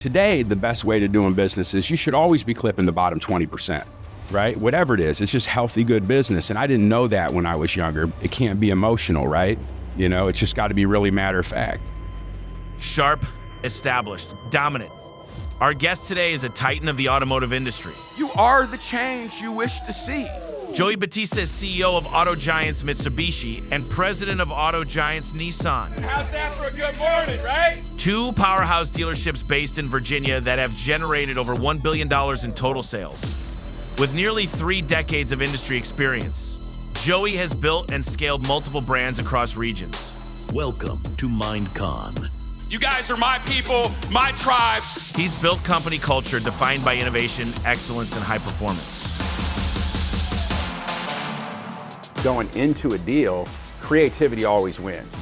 Today, the best way to doing business is you should always be clipping the bottom 20%, right? Whatever it is, it's just healthy, good business. And I didn't know that when I was younger. It can't be emotional, right? You know, it's just got to be really matter of fact. Sharp, established, dominant. Our guest today is a titan of the automotive industry. You are the change you wish to see. Joey Battista is CEO of Auto Giants Mitsubishi and president of Auto Giants Nissan. How's that for a good morning, right? Two powerhouse dealerships based in Virginia that have generated over $1 billion in total sales. With nearly 3 decades of industry experience, Joey has built and scaled multiple brands across regions. Welcome to MindCon. You guys are my people, my tribe. He's built company culture defined by innovation, excellence, and high performance. Going into a deal, creativity always wins.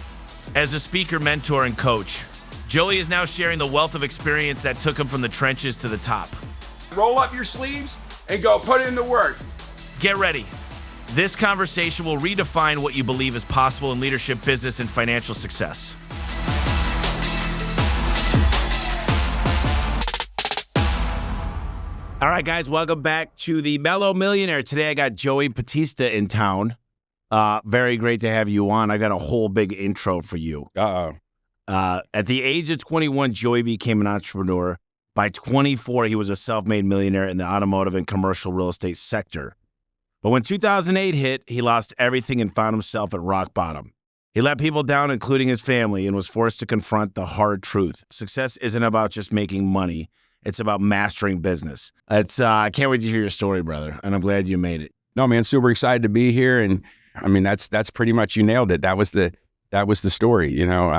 As a speaker, mentor, and coach, Joey is now sharing the wealth of experience that took him from the trenches to the top. Roll up your sleeves and go put it into work. Get ready. This conversation will redefine what you believe is possible in leadership, business, and financial success. All right, guys, welcome back to the Millionaire. Today I got Joey Battista in town. Very great to have you on. I got a whole big intro for you. At the age of 21, Joey became an entrepreneur. By 24, he was a self-made millionaire in the automotive and commercial real estate sector. But when 2008 hit, he lost everything and found himself at rock bottom. He let people down, including his family, and was forced to confront the hard truth. Success isn't about just making money. It's about mastering business. I can't wait to hear your story, brother, and I'm glad you made it. No, man, super excited to be here. And I mean, that's pretty much, you nailed it. That was the story, you know.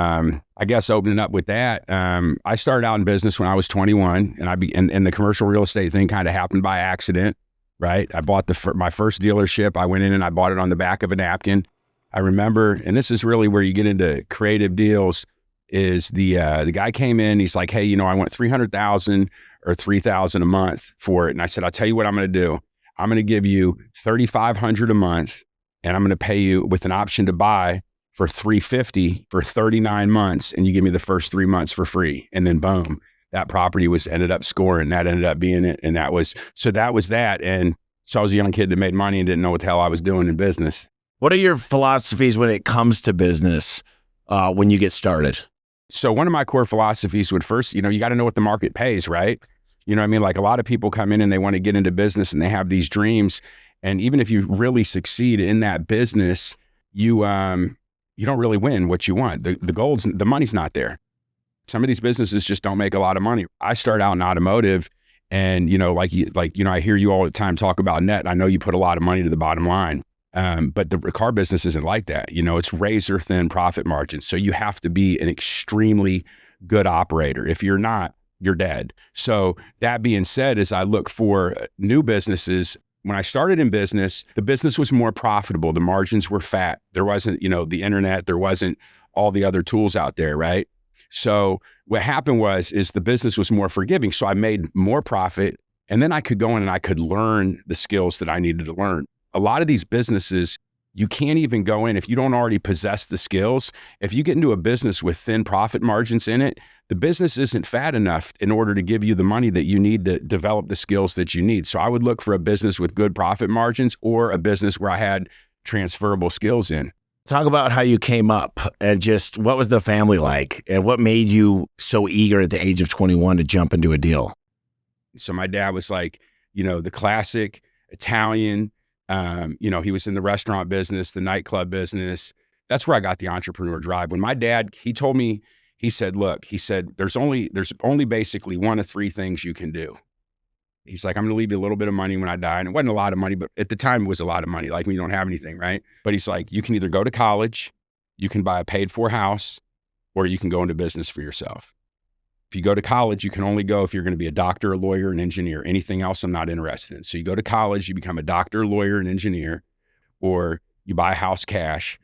I guess opening up with that, I started out in business when I was 21, and the commercial real estate thing kind of happened by accident, right? I bought my first dealership. I went in and I bought it on the back of a napkin. I remember, and this is really where you get into creative deals, is the guy came in, he's like, hey, you know, I want $300,000 or $3,000 a month for it. And I said, I'll tell you what I'm going to do. I'm going to give you $3,500 a month, and I'm going to pay you with an option to buy for $350 for 39 months. And you give me the first 3 months for free. And then boom, that property ended up scoring. That ended up being it. And that was that. And so I was a young kid that made money and didn't know what the hell I was doing in business. What are your philosophies when it comes to business when you get started? So one of my core philosophies would first, you know, you got to know what the market pays, right? You know what I mean? Like a lot of people come in and they want to get into business and they have these dreams. And even if you really succeed in that business, you don't really win what you want. The money's not there. Some of these businesses just don't make a lot of money. I started out in automotive, and you know, I hear you all the time talk about net. I know you put a lot of money to the bottom line. But the car business isn't like that. You know, it's razor thin profit margins. So you have to be an extremely good operator. If you're not, you're dead. So that being said, as I look for new businesses, when I started in business, the business was more profitable. The margins were fat. There wasn't, you know, the internet, there wasn't all the other tools out there, right? So what happened is the business was more forgiving. So I made more profit, and then I could go in and I could learn the skills that I needed to learn. A lot of these businesses, you can't even go in if you don't already possess the skills. If you get into a business with thin profit margins in it, the business isn't fat enough in order to give you the money that you need to develop the skills that you need. So I would look for a business with good profit margins or a business where I had transferable skills in. Talk about how you came up and just what was the family like and what made you so eager at the age of 21 to jump into a deal? So my dad was like, you know, the classic Italian. You know, he was in the restaurant business, the nightclub business. That's where I got the entrepreneur drive. When my dad, he told me, he said, there's only basically 1 of 3 things you can do. He's like, I'm going to leave you a little bit of money when I die. And it wasn't a lot of money, but at the time it was a lot of money, like when you don't have anything, right? But he's like, you can either go to college, you can buy a paid for house, or you can go into business for yourself. If you go to college, you can only go if you're going to be a doctor, a lawyer, an engineer. Anything else I'm not interested in. So you go to college, you become a doctor, lawyer, an engineer, or you buy a house cash,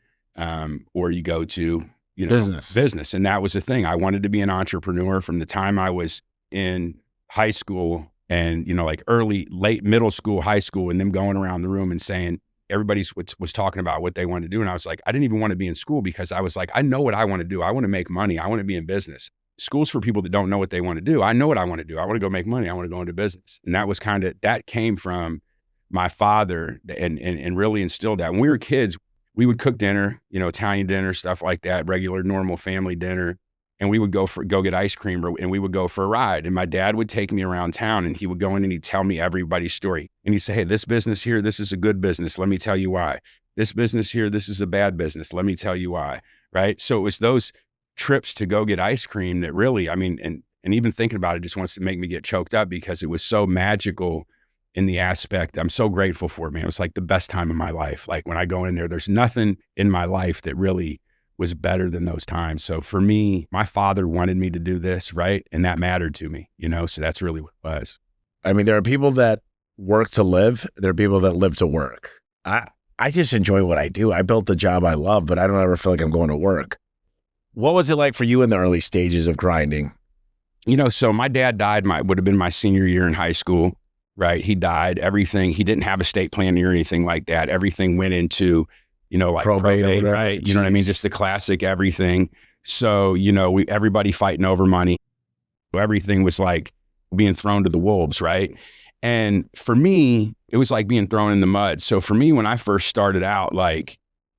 or you go to, you know, business. And that was the thing. I wanted to be an entrepreneur from the time I was in high school and, you know, like late middle school, high school, and them going around the room and saying, everybody was talking about what they wanted to do. And I was like, I didn't even want to be in school because I was like, I know what I want to do. I want to make money. I want to be in business. school's for people that don't know what they want to do. I know what I want to do. I want to go make money. I want to go into business. And that was that came from my father and really instilled that. When we were kids, we would cook dinner, Italian dinner, stuff like that, regular, normal family dinner. And we would go get ice cream, and we would go for a ride. And my dad would take me around town, and he would go in and he'd tell me everybody's story. And he'd say, hey, this business here, this is a good business. Let me tell you why. This business here, this is a bad business. Let me tell you why. Right. So it was those trips to go get ice cream that really, and even thinking about it just wants to make me get choked up, because it was so magical in the aspect. I'm so grateful for it, man. It was like the best time of my life. Like when I go in there's nothing in my life that really was better than those times. So for me, my father wanted me to do this, right? And that mattered to me, so that's really what it was. I mean, there are people that work to live. There are people that live to work. I just enjoy what I do. I built the job I love, but I don't ever feel like I'm going to work. What was it like for you in the early stages of grinding? So my dad died, would have been my senior year in high school, right? He died. Everything, he didn't have estate planning or anything like that. Everything went into like probate, right? Jeez. You know what I mean? Just the classic everything. So, everybody fighting over money. Everything was like being thrown to the wolves, right? And for me, it was like being thrown in the mud. So for me, when I first started out,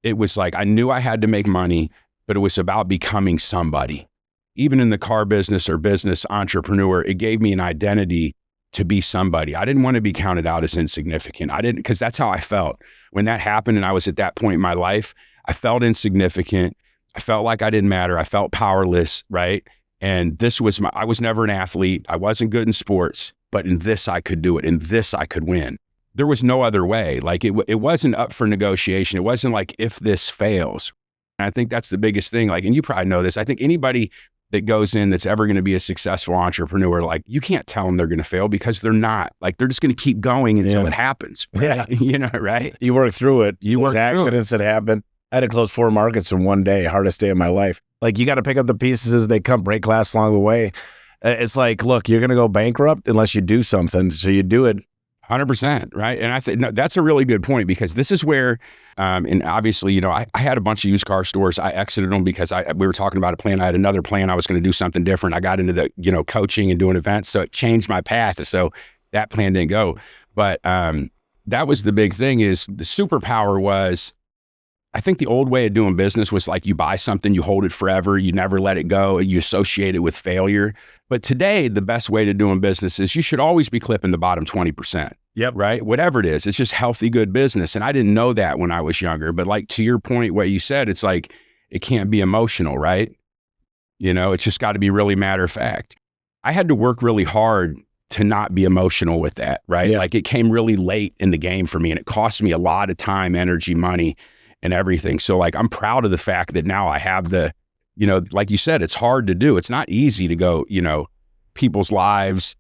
it was like I knew I had to make money, but it was about becoming somebody. Even in the car business or business entrepreneur, it gave me an identity to be somebody. I didn't want to be counted out as insignificant. Because that's how I felt. When that happened and I was at that point in my life, I felt insignificant. I felt like I didn't matter. I felt powerless, right? And I was never an athlete. I wasn't good in sports, but in this I could do it. In this I could win. There was no other way. Like it wasn't up for negotiation. It wasn't like if this fails. And I think that's the biggest thing. And you probably know this. I think anybody that goes in that's ever going to be a successful entrepreneur, you can't tell them they're going to fail, because they're not. They're just going to keep going until it happens. Right? Yeah. Right? You work through it. There's accidents that happen. I had to close 4 markets in one day, hardest day of my life. You got to pick up the pieces as they come, break glass along the way. It's like, look, you're going to go bankrupt unless you do something. So you do it. 100%. Right. And I think that's a really good point, because this is where, and obviously, I had a bunch of used car stores. I exited them because we were talking about a plan. I had another plan. I was going to do something different. I got into the, coaching and doing events. So it changed my path. So that plan didn't go. But that was the big thing, is the superpower was, I think the old way of doing business was you buy something, you hold it forever, you never let it go, you associate it with failure. But today, the best way to doing business is you should always be clipping the bottom 20%. Yep. Right? Whatever it is, it's just healthy, good business. And I didn't know that when I was younger. But to your point, what you said, it's it can't be emotional, right? It's just got to be really matter of fact. I had to work really hard to not be emotional with that, right? Yeah. It came really late in the game for me, and it cost me a lot of time, energy, money, and everything. So I'm proud of the fact that now I have the, like you said, it's hard to do. It's not easy to go, people's lives,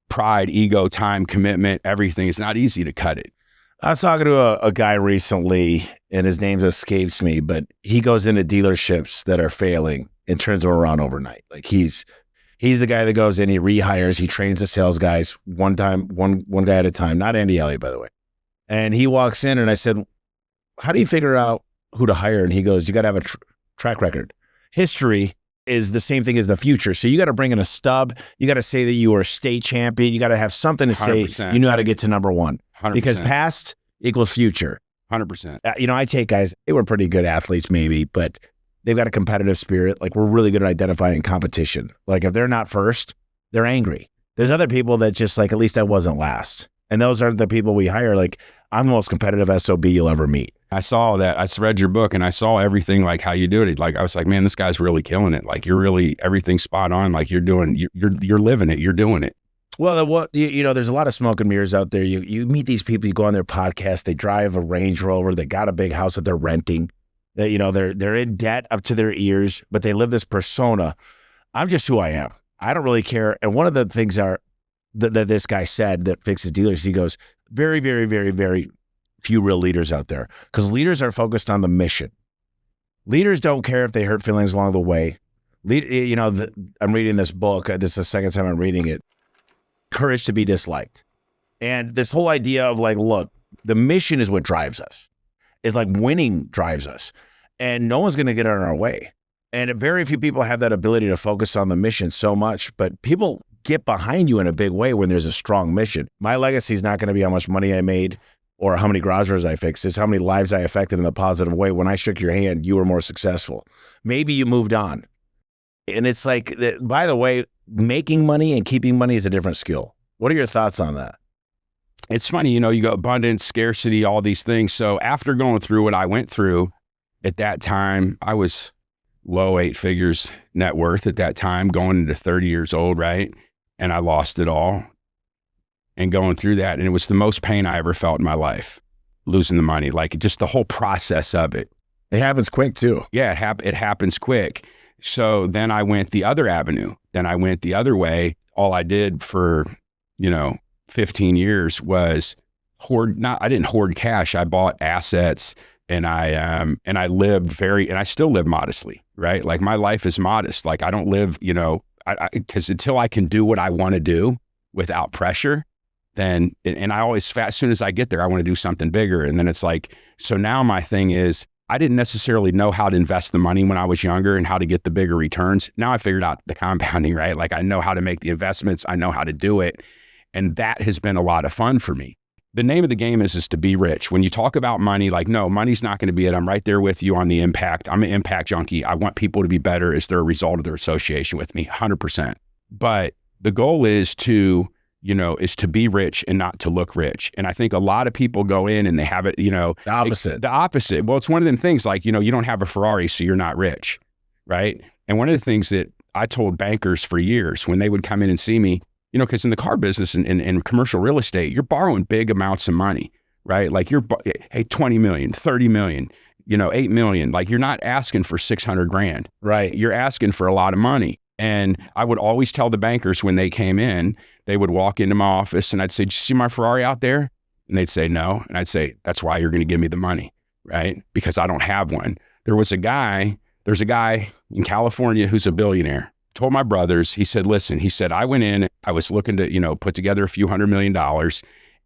pride, ego, time, commitment, everything. It's not easy to cut it. I was talking to a guy recently, and his name escapes me, but he goes into dealerships that are failing and turns them around overnight. He's the guy that goes in, he rehires, he trains the sales guys one guy at a time, not Andy Elliott, by the way. And he walks in, and I said, how do you figure out who to hire? And he goes, you got to have a track record. History is the same thing as the future. So you got to bring in a stub. You got to say that you were a state champion. You got to have something to 100%. say you knew how to get to number one. 100%. Because past equals future. 100%. I take guys, they were pretty good athletes maybe, but they've got a competitive spirit. We're really good at identifying competition. If they're not first, they're angry. There's other people that just at least I wasn't last. And those are the people we hire. I'm the most competitive SOB you'll ever meet. I saw that. I read your book, and I saw everything, how you do it. I was like, man, this guy's really killing it. You're really, everything's spot on. You're doing, you're living it. You're doing it. Well, there's a lot of smoke and mirrors out there. You meet these people, you go on their podcast, they drive a Range Rover, they got a big house that they're renting. They're in debt up to their ears, but they live this persona. I'm just who I am. I don't really care. And one of the things that this guy said that fixes dealers, he goes, very, very, very, very few real leaders out there, because leaders are focused on the mission. Leaders don't care if they hurt feelings along the way. I'm reading this book. This is the second time I'm reading it. Courage to be disliked. And this whole idea of look, the mission is what drives us. It's winning drives us. And no one's going to get in our way. And very few people have that ability to focus on the mission so much, but people get behind you in a big way when there's a strong mission. My legacy is not going to be how much money I made or how many garage doors I fixed. It's how many lives I affected in a positive way. When I shook your hand, you were more successful. Maybe you moved on. And it's like, by the way, making money and keeping money is a different skill. What are your thoughts on that? It's funny, you know, you go abundance, scarcity, all these things. So after going through what I went through at that time, I was low 8 figures net worth at that time, going into 30 years old, right? And I lost it all and going through that. And it was the most pain I ever felt in my life, losing the money, like just the whole process of it. It happens quick too. Yeah, it happens quick. So then I went the other avenue. Then I went the other way. All I did for, 15 years was I didn't hoard cash. I bought assets and I lived and I still live modestly, right? Like my life is modest. Like I don't live, because until I can do what I want to do without pressure, then, and I always, as soon as I get there, I want to do something bigger. And then it's like, so now my thing is, I didn't necessarily know how to invest the money when I was younger and how to get the bigger returns. Now I figured out the compounding, right? Like I know how to make the investments. I know how to do it. And that has been a lot of fun for me. The name of the game is to be rich. When you talk about money, like, no, money's not going to be it. I'm right there with you on the impact. I'm an impact junkie. I want people to be better as they're a result of their association with me, 100%. But the goal is to be rich and not to look rich. And I think a lot of people go in and they have it, the opposite. The opposite. Well, it's one of them things like, you don't have a Ferrari, so you're not rich, right? And one of the things that I told bankers for years when they would come in and see me, because in the car business and commercial real estate, you're borrowing big amounts of money, right? Like hey, 20 million, 30 million, 8 million. Like you're not asking for 600 grand, right? You're asking for a lot of money. And I would always tell the bankers when they came in, they would walk into my office and I'd say, "Did you see my Ferrari out there?" And they'd say, "No." And I'd say, "That's why you're going to give me the money, right? Because I don't have one." There's a guy in California who's a billionaire. Told my brothers, he said, "Listen," he said, "I went in, I was looking to, put together a few $100 million.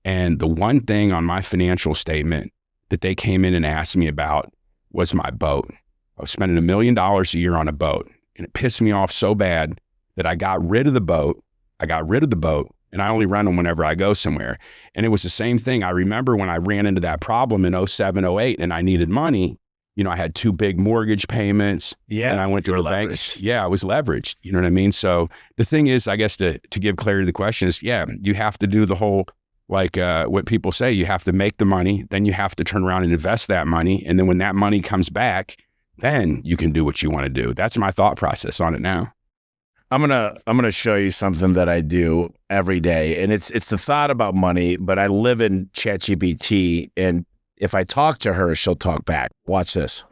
And the one thing on my financial statement that they came in and asked me about was my boat. I was spending $1 million a year on a boat. And it pissed me off so bad that I got rid of the boat. And I only rent them whenever I go somewhere." And it was the same thing. I remember when I ran into that problem in 07, 08 and I needed money, I had 2 big mortgage payments. Yeah. And I went to the bank. Yeah, I was leveraged. You know what I mean? So the thing is, I guess to give clarity to the question is, yeah, you have to do the whole, like what people say, you have to make the money, then you have to turn around and invest that money. And then when that money comes back, then you can do what you want to do. That's my thought process on it now. I'm gonna show you something that I do every day, and it's the thought about money. But I live in ChatGPT, and if I talk to her, she'll talk back. Watch this.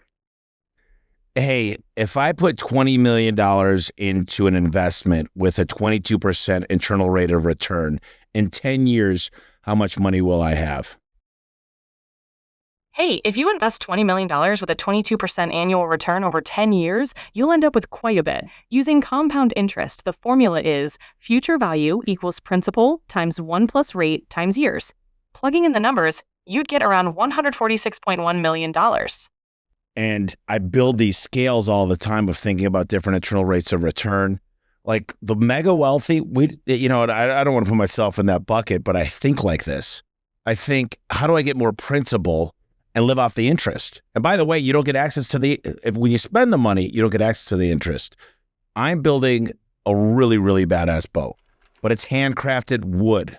Hey, if I put $20 million into an investment with a 22% internal rate of return in 10 years, how much money will I have? Hey, if you invest $20 million with a 22% annual return over 10 years, you'll end up with quite a bit. Using compound interest, the formula is future value equals principal times 1 plus rate times years. Plugging in the numbers, you'd get around $146.1 million. And I build these scales all the time of thinking about different internal rates of return. Like the mega wealthy, I don't want to put myself in that bucket, but I think like this. I think, how do I get more principal and live off the interest? And by the way, you don't get access to when you spend the money, you don't get access to the interest. I'm building a really, really badass boat, but it's handcrafted wood.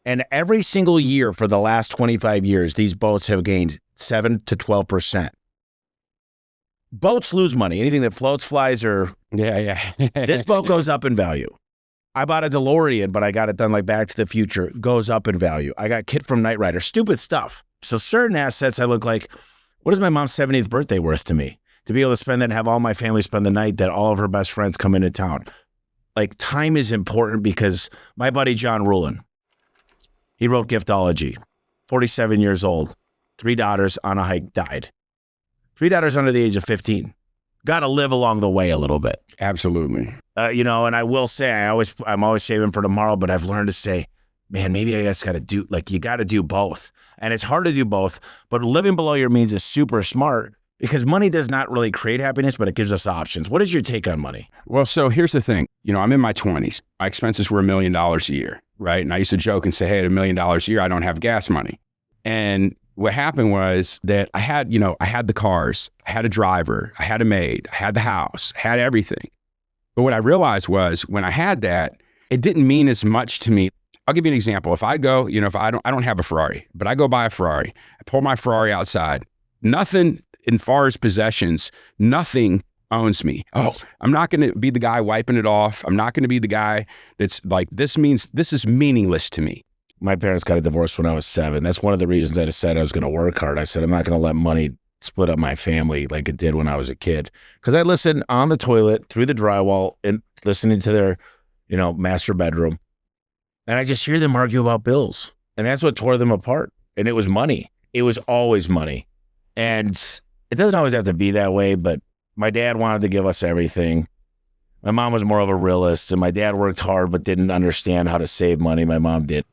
And every single year for the last 25 years, these boats have gained 7 to 12%. Boats lose money. Anything that floats, flies, or yeah. This boat goes up in value. I bought a DeLorean, but I got it done like Back to the Future. Goes up in value. I got Kit from Knight Rider. Stupid stuff. So certain assets, I look like, what is my mom's 70th birthday worth to me? To be able to spend that and have all my family spend the night that all of her best friends come into town. Like time is important because my buddy John Rulin, he wrote Giftology, 47 years old, 3 daughters on a hike, died. 3 daughters under the age of 15. Got to live along the way a little bit. Absolutely. And I will say, I'm always saving for tomorrow, but I've learned to say, man, maybe I just got to you got to do both. And it's hard to do both, but living below your means is super smart Because money does not really create happiness, but it gives us options. What is your take on money? Well, so here's the thing. I'm in my 20s. My expenses were $1 million a year, right? And I used to joke and say, hey, at $1 million a year, I don't have gas money. And what happened was that I had the cars, I had a driver, I had a maid, I had the house, I had everything. But what I realized was when I had that, it didn't mean as much to me. I'll give you an example. If I go, if I don't have a Ferrari, but I go buy a Ferrari, I pull my Ferrari outside, nothing in far as possessions, nothing owns me. Oh, I'm not going to be the guy wiping it off. I'm not going to be the guy that's like, this is meaningless to me. My parents got a divorce when I was 7. That's one of the reasons I decided I was going to work hard. I said, I'm not going to let money split up my family like it did when I was a kid. Because I listened on the toilet, through the drywall, and listening to their, master bedroom. And I just hear them argue about bills. And that's what tore them apart. And it was money. It was always money. And it doesn't always have to be that way, but my dad wanted to give us everything. My mom was more of a realist, and my dad worked hard but didn't understand how to save money. My mom did.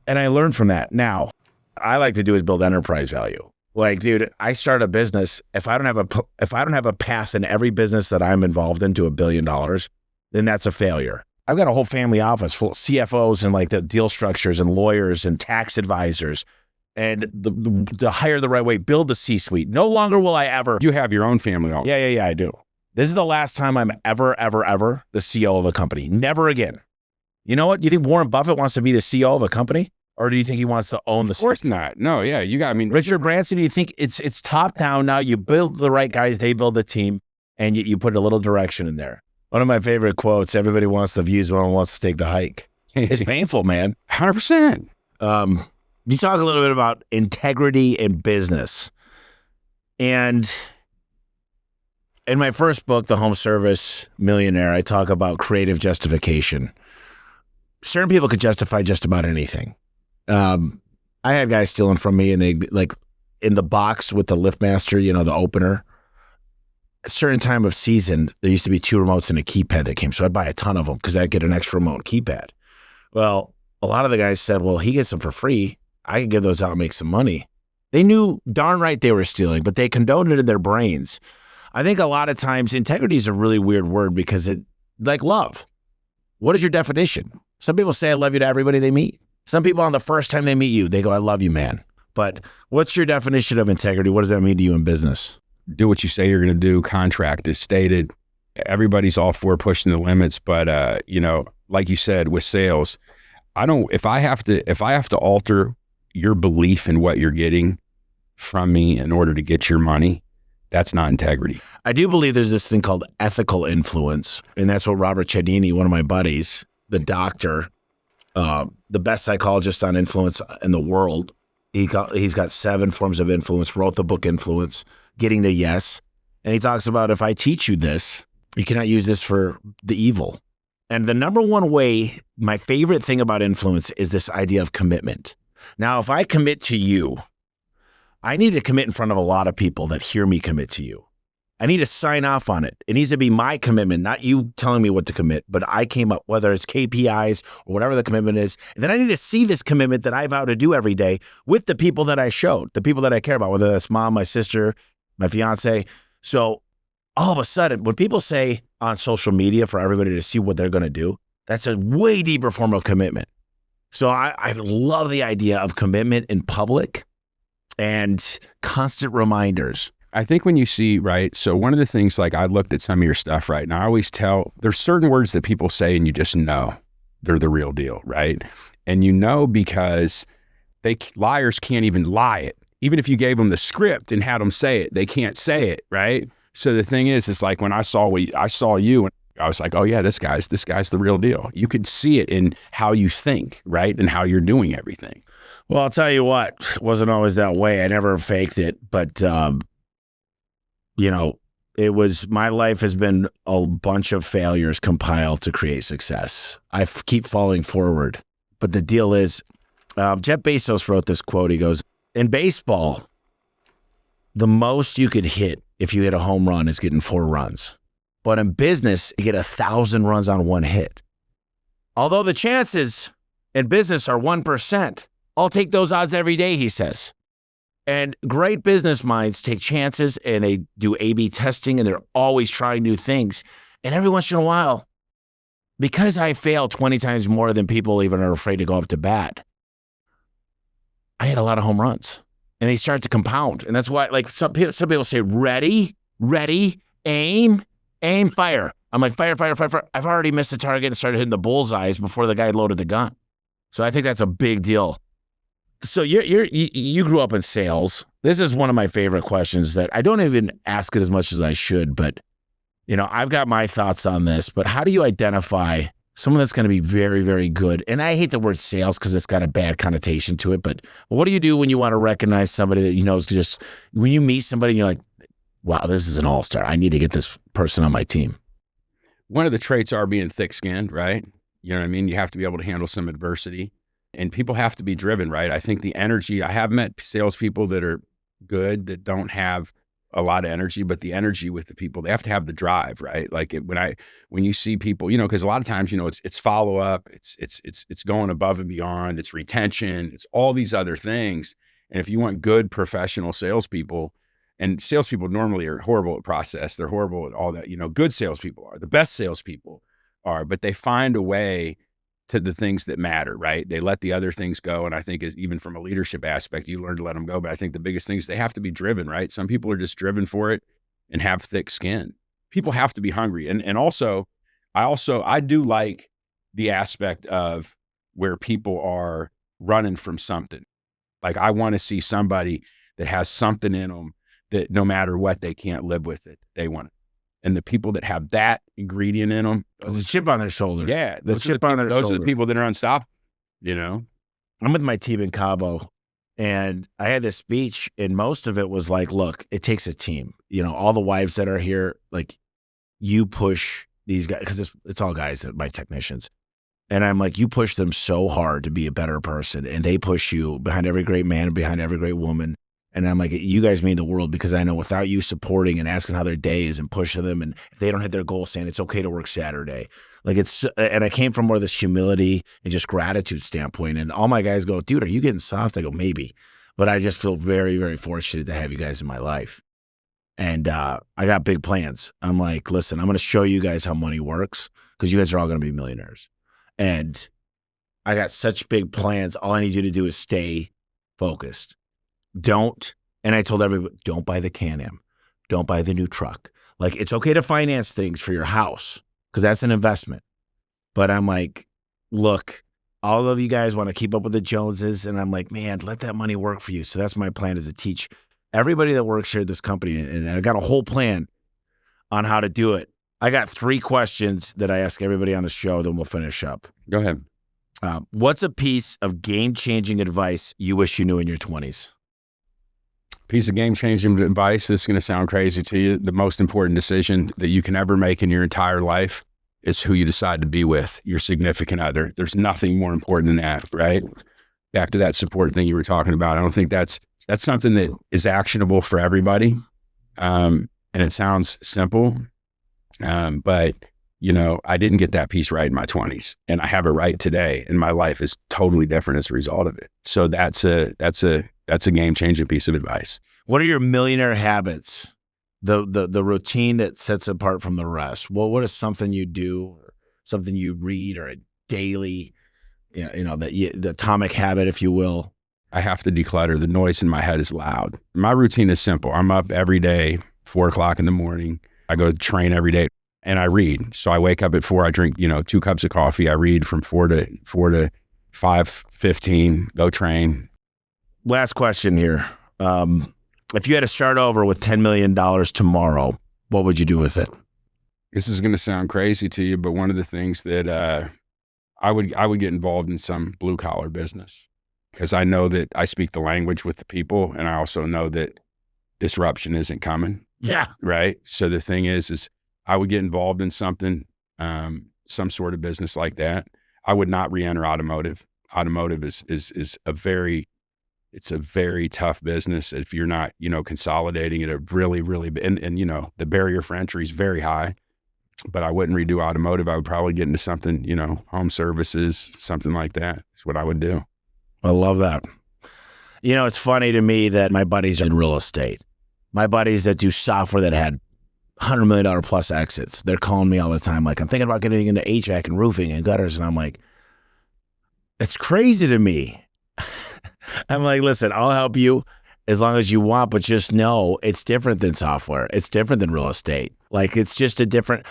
And I learned from that. Now, I like to do is build enterprise value. Like, dude, I start a business. If I don't have a path in every business that I'm involved in to $1 billion, then that's a failure. I've got a whole family office full of CFOs and like the deal structures and lawyers and tax advisors. And the hire the right way, build the C-suite. No longer will I ever. You have your own family office. Yeah, I do. This is the last time I'm ever the CEO of a company. Never again. You know what? Do you think Warren Buffett wants to be the CEO of a company? Or do you think he wants to own the? Of course not. No, yeah, Richard Branson. Do you think it's top down now? You build the right guys, they build the team, and you put a little direction in there. One of my favorite quotes: "Everybody wants the views, no one wants to take the hike." It's painful, man. 100%. You talk a little bit about integrity in business, and in my first book, The Home Service Millionaire, I talk about creative justification. Certain people could justify just about anything. I had guys stealing from me, and they like in the box with the LiftMaster, the opener. At a certain time of season, there used to be 2 remotes and a keypad that came, so I'd buy a ton of them because I'd get an extra remote keypad. Well, a lot of the guys said, well, he gets them for free. I could give those out and make some money. They knew darn right they were stealing, but they condoned it in their brains. I think a lot of times integrity is a really weird word because it, like love. What is your definition? Some people say I love you to everybody they meet. Some people on the first time they meet you, they go, I love you, man. But what's your definition of integrity? What does that mean to you in business? Do what you say you're going to do. Contract is stated. Everybody's all for pushing the limits, but like you said with sales, if I have to alter your belief in what you're getting from me in order to get your money, that's not integrity. I do believe there's this thing called ethical influence. And that's what Robert Cialdini, one of my buddies, the doctor, the best psychologist on influence in the world. He's got 7 forms of influence, wrote the book Influence, Getting to Yes. And he talks about if I teach you this, you cannot use this for the evil. And the number one way, my favorite thing about influence is this idea of commitment. Now, if I commit to you, I need to commit in front of a lot of people that hear me commit to you. I need to sign off on it. It needs to be my commitment, not you telling me what to commit, but I came up, whether it's KPIs or whatever the commitment is. And then I need to see this commitment that I vow to do every day with the people that I showed, the people that I care about, whether that's mom, my sister, my fiance. So all of a sudden, when people say on social media for everybody to see what they're going to do, that's a way deeper form of commitment. So I love the idea of commitment in public and constant reminders. I think when you see, right, so one of the things, like I looked at some of your stuff, right, and I always tell, there's certain words that people say and you just know they're the real deal, right? And you know because liars can't even lie it. Even if you gave them the script and had them say it, they can't say it, right? So the thing is, it's like when I saw you, and I was like, oh yeah, this guy's the real deal. You could see it in how you think, right, and how you're doing everything. Well, I'll tell you what, it wasn't always that way. I never faked it, but it was, my life has been a bunch of failures compiled to create success. I keep falling forward. But the deal is, Jeff Bezos wrote this quote. He goes, in baseball, the most you could hit if you hit a home run is getting 4 runs. But in business, you get 1,000 runs on 1 hit. Although the chances in business are 1%, I'll take those odds every day, he says. And great business minds take chances and they do A/B testing and they're always trying new things. And every once in a while, because I fail 20 times more than people even are afraid to go up to bat, I had a lot of home runs and they start to compound. And that's why, like, some people say, ready, aim, fire. I'm like, fire. I've already missed the target and started hitting the bullseyes before the guy loaded the gun. So I think that's a big deal. So you grew up in sales. This is one of my favorite questions that I don't even ask it as much as I should, but I've got my thoughts on this. But how do you identify someone that's going to be very, very good? And I hate the word sales because it's got a bad connotation to it. But what do you do when you want to recognize somebody that is just, when you meet somebody and you're like, wow, this is an all-star. I need to get this person on my team. One of the traits are being thick-skinned, right? You know what I mean? You have to be able to handle some adversity. And people have to be driven, right? I think the energy, I have met salespeople that are good, that don't have a lot of energy, but the energy with the people, they have to have the drive, right? Like when you see people, because a lot of times, it's follow up, it's going above and beyond, it's retention, it's all these other things. And if you want good professional salespeople, and salespeople normally are horrible at process, they're horrible at all that, good salespeople are, the best salespeople are, but they find a way to the things that matter, right? They let the other things go. And I think even from a leadership aspect, you learn to let them go. But I think the biggest thing is they have to be driven, right? Some people are just driven for it and have thick skin. People have to be hungry. And also, I do like the aspect of where people are running from something. Like I want to see somebody that has something in them that no matter what, they can't live with it. They want it. And the people that have that ingredient in them, there's a chip on their shoulders. Yeah, the chip on their shoulders. Those are the people that are unstoppable. I'm with my team in Cabo, and I had this speech, and most of it was like, "Look, it takes a team. All the wives that are here, like, you push these guys because it's all guys that my technicians, and I'm like, you push them so hard to be a better person, and they push you behind every great man and behind every great woman." And I'm like, you guys mean the world because I know without you supporting and asking how their day is and pushing them, and if they don't hit their goal, saying it's okay to work Saturday. Like and I came from more of this humility and just gratitude standpoint. And all my guys go, dude, are you getting soft? I go, maybe. But I just feel very, very fortunate to have you guys in my life. And I got big plans. I'm like, listen, I'm going to show you guys how money works because you guys are all going to be millionaires. And I got such big plans. All I need you to do is stay focused. And I told everybody, don't buy the Can-Am. Don't buy the new truck. Like, it's okay to finance things for your house because that's an investment. But I'm like, look, all of you guys want to keep up with the Joneses. And I'm like, man, let that money work for you. So that's my plan, is to teach everybody that works here at this company. And I got a whole plan on how to do it. I got 3 questions that I ask everybody on the show, then we'll finish up. Go ahead. What's a piece of game-changing advice you wish you knew in your 20s? Piece of game-changing advice. This is going to sound crazy to you. The most important decision that you can ever make in your entire life is who you decide to be with, your significant other. There's nothing more important than that, right? Back to that support thing you were talking about. I don't think that's something that is actionable for everybody. And it sounds simple, but I didn't get that piece right in my 20s, and I have it right today, and my life is totally different as a result of it. So that's a game-changing piece of advice. What are your millionaire habits? The routine that sets apart from the rest. What is something you do, or something you read, or a daily, the atomic habit, if you will? I have to declutter. The noise in my head is loud. My routine is simple. I'm up every day, 4 o'clock in the morning. I go to train every day. And I read. So I wake up at 4, I drink, 2 cups of coffee. I read from 4 to 5:15, go train. Last question here. If you had to start over with $10 million tomorrow, what would you do with it? This is going to sound crazy to you, but one of the things that I would get involved in some blue collar business, because I know that I speak the language with the people, and I also know that disruption isn't coming. Yeah. Right. So the thing is I would get involved in something, some sort of business like that. I would not re-enter automotive. Automotive is a very tough business if you're not, consolidating it. A really, really, and the barrier for entry is very high. But I wouldn't redo automotive. I would probably get into something, home services, something like that. Is what I would do. I love that. You know, it's funny to me that my buddies are in real estate. My buddies that do software that had $100 million plus exits, they're calling me all the time. Like, I'm thinking about getting into HVAC and roofing and gutters. And I'm like, it's crazy to me. I'm like, listen, I'll help you as long as you want, but just know it's different than software. It's different than real estate. Like, it's just a different,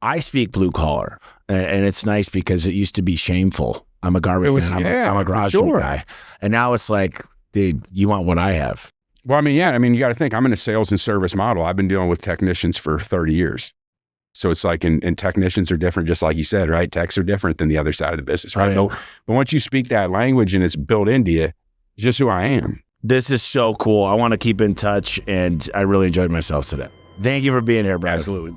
I speak blue collar, and it's nice because it used to be shameful. I'm a garbage man. I'm a garage guy. And now it's like, dude, you want what I have. Well, I mean, yeah. I mean, you got to think, I'm in a sales and service model. I've been dealing with technicians for 30 years. So it's like, and technicians are different, just like you said, right? Techs are different than the other side of the business, right? Oh, yeah. But once you speak that language and it's built into you, it's just who I am. This is so cool. I want to keep in touch, and I really enjoyed myself today. Thank you for being here, Brad. Absolutely.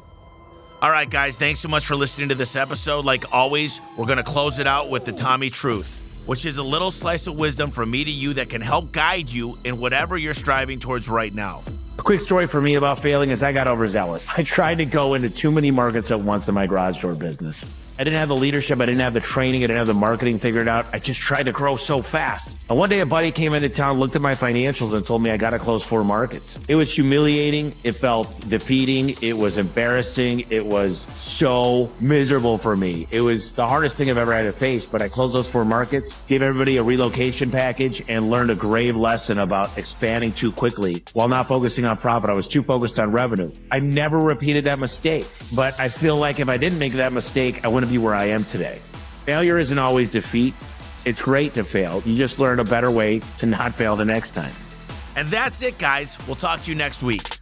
All right, guys, thanks so much for listening to this episode. Like always, we're going to close it out with the Tommy Truth, which is a little slice of wisdom from me to you that can help guide you in whatever you're striving towards right now. A quick story for me about failing is I got overzealous. I tried to go into too many markets at once in my garage door business. I didn't have the leadership, I didn't have the training, I didn't have the marketing figured out. I just tried to grow so fast. And one day a buddy came into town, looked at my financials and told me I got to close 4 markets. It was humiliating. It felt defeating. It was embarrassing. It was so miserable for me. It was the hardest thing I've ever had to face, but I closed those 4 markets, gave everybody a relocation package, and learned a grave lesson about expanding too quickly while not focusing on profit. I was too focused on revenue. I never repeated that mistake, but I feel like if I didn't make that mistake, I wouldn't be where I am today. Failure isn't always defeat. It's great to fail. You just learn a better way to not fail the next time. And that's it, guys. We'll talk to you next week.